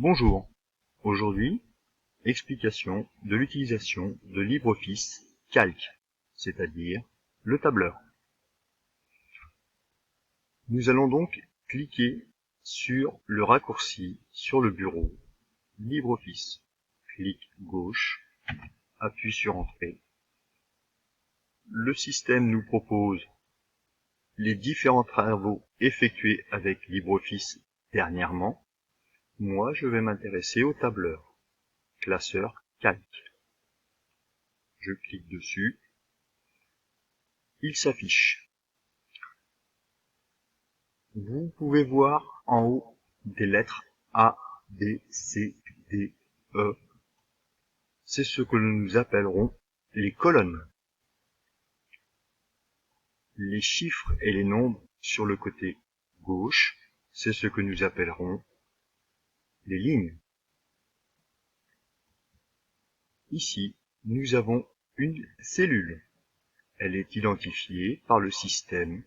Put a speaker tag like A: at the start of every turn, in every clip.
A: Bonjour, aujourd'hui, explication de l'utilisation de LibreOffice Calc, c'est-à-dire le tableur. Nous allons donc cliquer sur le raccourci sur le bureau LibreOffice. Clic gauche, appuie sur Entrée. Le système nous propose les différents travaux effectués avec LibreOffice dernièrement. Moi, je vais m'intéresser au tableur, classeur Calc. Je clique dessus. Il s'affiche. Vous pouvez voir en haut des lettres A, B, C, D, E. C'est ce que nous appellerons les colonnes. Les chiffres et les nombres sur le côté gauche, c'est ce que nous appellerons les lignes. Ici, nous avons une cellule. Elle est identifiée par le système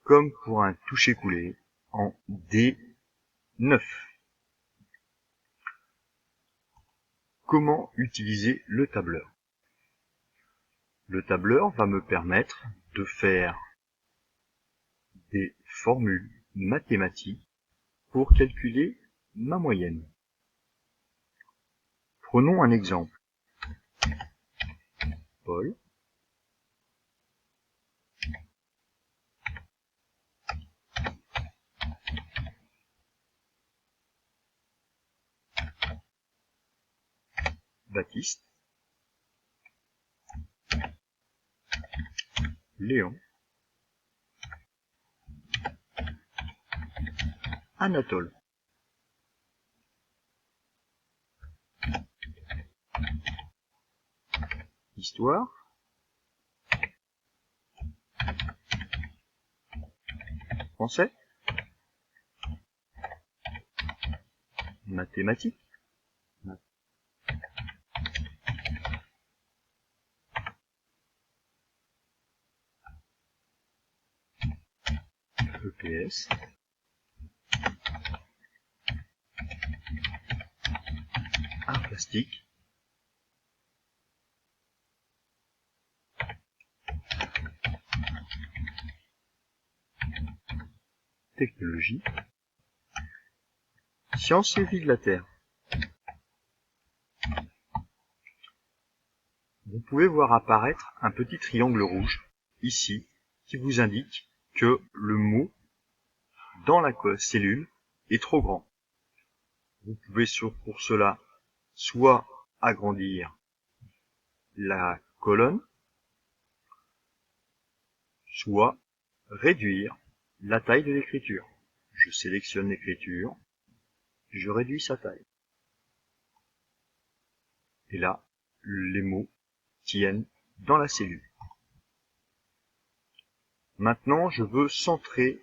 A: comme pour un toucher-coulé en D9. Comment utiliser le tableur? Le tableur va me permettre de faire des formules mathématiques pour calculer ma moyenne. Prenons un exemple. Paul Baptiste Léon Anatole. Histoire, français, mathématiques, EPS, art plastique, technologie, sciences et vie de la Terre. Vous pouvez voir apparaître un petit triangle rouge, ici, qui vous indique que le mot dans la cellule est trop grand. Vous pouvez pour cela soit agrandir la colonne, soit réduire la taille de l'écriture. Je sélectionne l'écriture, je réduis sa taille. Et là, les mots tiennent dans la cellule. Maintenant, je veux centrer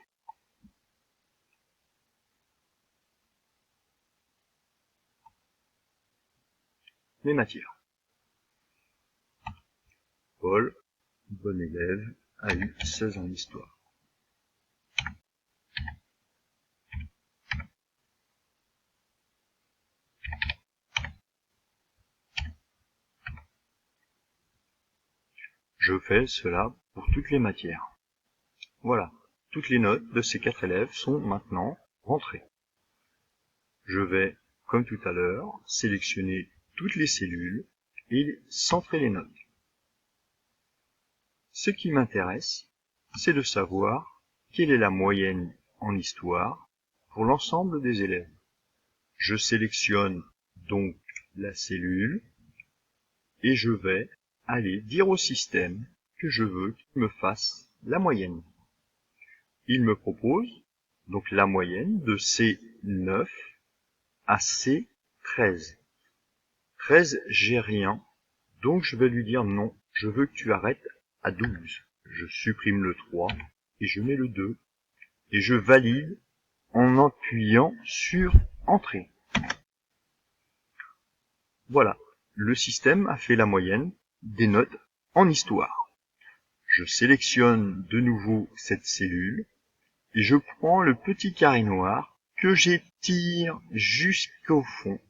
A: mes matières. Paul, bon élève, a eu 16 ans d'histoire. Je fais cela pour toutes les matières. Voilà, toutes les notes de ces 4 élèves sont maintenant rentrées. Je vais, comme tout à l'heure, sélectionner toutes les cellules et centrer les notes. Ce qui m'intéresse, c'est de savoir quelle est la moyenne en histoire pour l'ensemble des élèves. Je sélectionne donc la cellule et je vais aller dire au système que je veux qu'il me fasse la moyenne. Il me propose donc la moyenne de C9 à C13. 13, j'ai rien, donc je vais lui dire non, je veux que tu arrêtes à 12. Je supprime le 3 et je mets le 2 et je valide en appuyant sur Entrée. Voilà, le système a fait la moyenne des notes en histoire. Je sélectionne de nouveau cette cellule et je prends le petit carré noir que j'étire jusqu'au fond.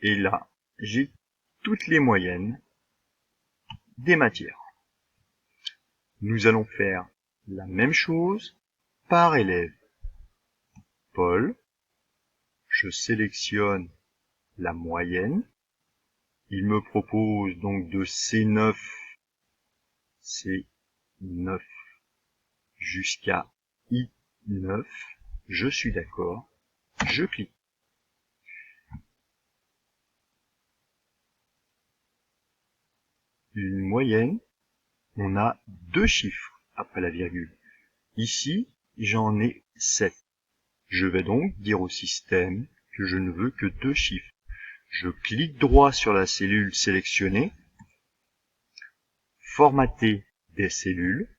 A: Et là, j'ai toutes les moyennes des matières. Nous allons faire la même chose par élève. Paul, je sélectionne la moyenne. Il me propose donc de C9 jusqu'à I9. Je suis d'accord. Je clique. Une moyenne, on a 2 chiffres après la virgule. Ici, j'en ai 7. Je vais donc dire au système que je ne veux que 2 chiffres. Je clique droit sur la cellule sélectionnée, formater des cellules,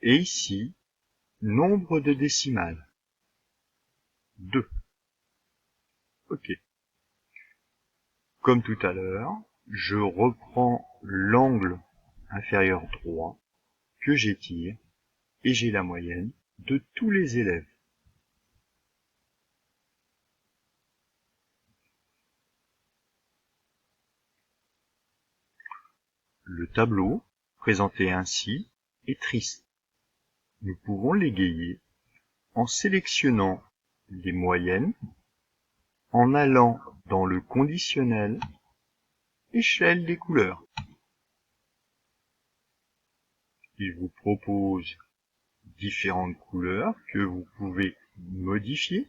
A: et ici, nombre de décimales, 2. OK. Comme tout à l'heure, je reprends l'angle inférieur droit que j'étire et j'ai la moyenne de tous les élèves. Le tableau, présenté ainsi, est triste. Nous pouvons l'égayer en sélectionnant les moyennes, en allant dans le conditionnel échelle des couleurs. Il vous propose différentes couleurs que vous pouvez modifier,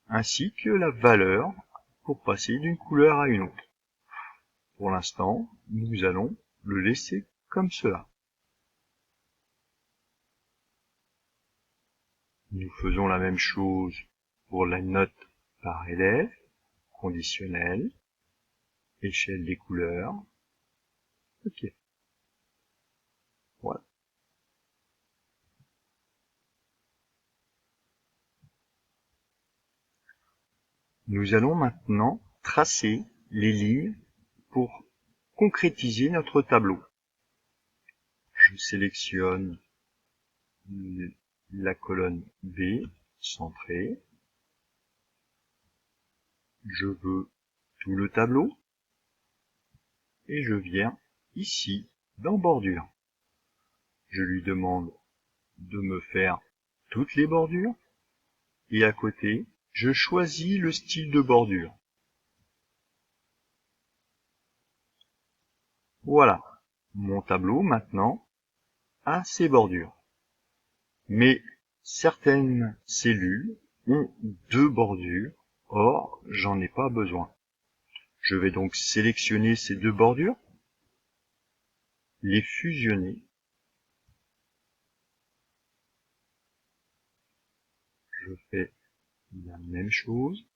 A: ainsi que la valeur pour passer d'une couleur à une autre. Pour l'instant, nous allons le laisser comme cela. Nous faisons la même chose pour la note par élève, conditionnel, échelle des couleurs. OK. Voilà. Nous allons maintenant tracer les lignes pour concrétiser notre tableau. Je sélectionne la colonne B centrée. Je veux tout le tableau. Et je viens ici dans bordure. Je lui demande de me faire toutes les bordures. Et à côté, je choisis le style de bordure. Voilà. Mon tableau maintenant a ses bordures. Mais certaines cellules ont 2 bordures. Or, j'en ai pas besoin. Je vais donc sélectionner ces 2 bordures, les fusionner. Je fais la même chose.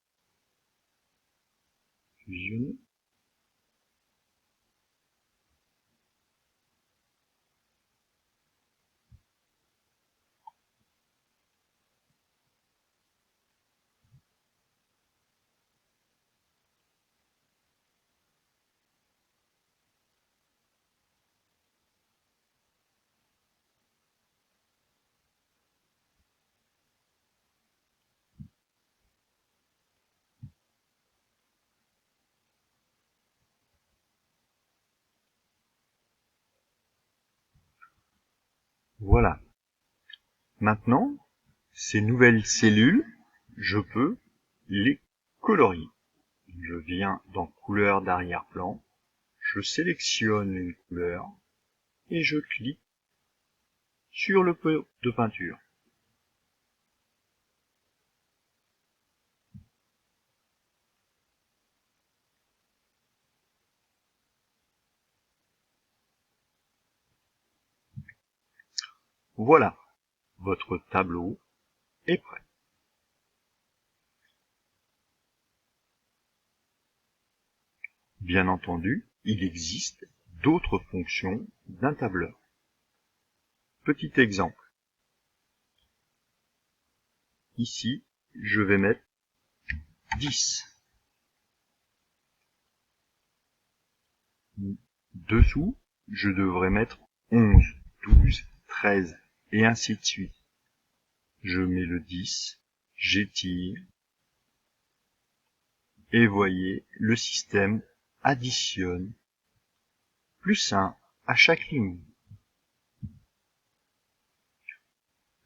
A: Fusionner. Voilà. Maintenant, ces nouvelles cellules, je peux les colorier. Je viens dans couleur d'arrière-plan, je sélectionne une couleur et je clique sur le pot de peinture. Voilà, votre tableau est prêt. Bien entendu, il existe d'autres fonctions d'un tableur. Petit exemple. Ici, je vais mettre 10. Dessous, je devrais mettre 11, 12, 13 et ainsi de suite. Je mets le 10, j'étire, et voyez, le système additionne plus 1 à chaque ligne.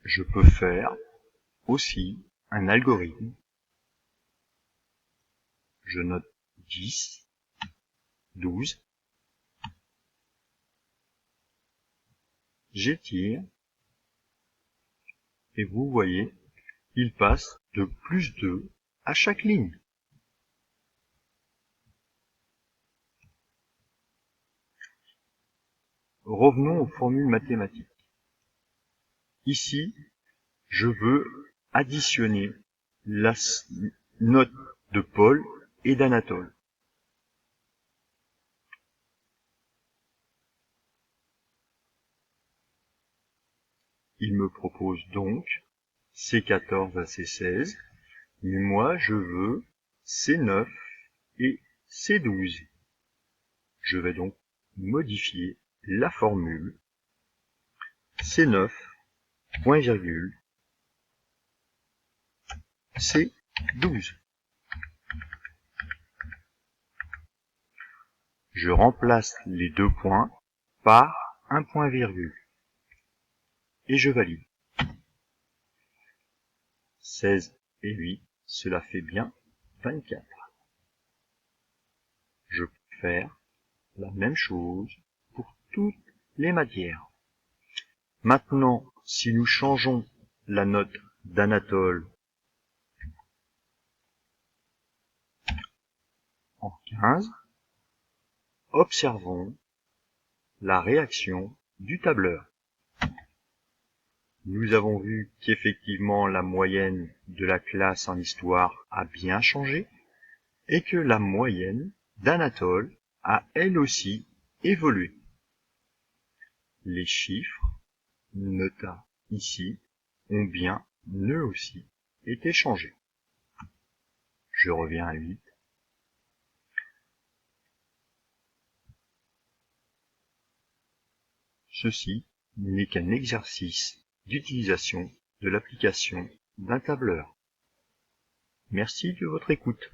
A: Je peux faire aussi un algorithme. Je note 10, 12, j'étire, et vous voyez, il passe de plus 2 à chaque ligne. Revenons aux formules mathématiques. Ici, je veux additionner la note de Paul et d'Anatole. Il me propose donc C14 à C16, mais moi je veux C9 et C12. Je vais donc modifier la formule C9, point virgule, C12. Je remplace les deux points par un point virgule et je valide. 16 et 8, cela fait bien 24. Je peux faire la même chose pour toutes les matières. Maintenant, si nous changeons la note d'Anatole en 15, observons la réaction du tableur. Nous avons vu qu'effectivement la moyenne de la classe en histoire a bien changé et que la moyenne d'Anatole a elle aussi évolué. Les chiffres nota ici ont bien, eux aussi, été changés. Je reviens à 8. Ceci n'est qu'un exercice d'utilisation de l'application d'un tableur. Merci de votre écoute.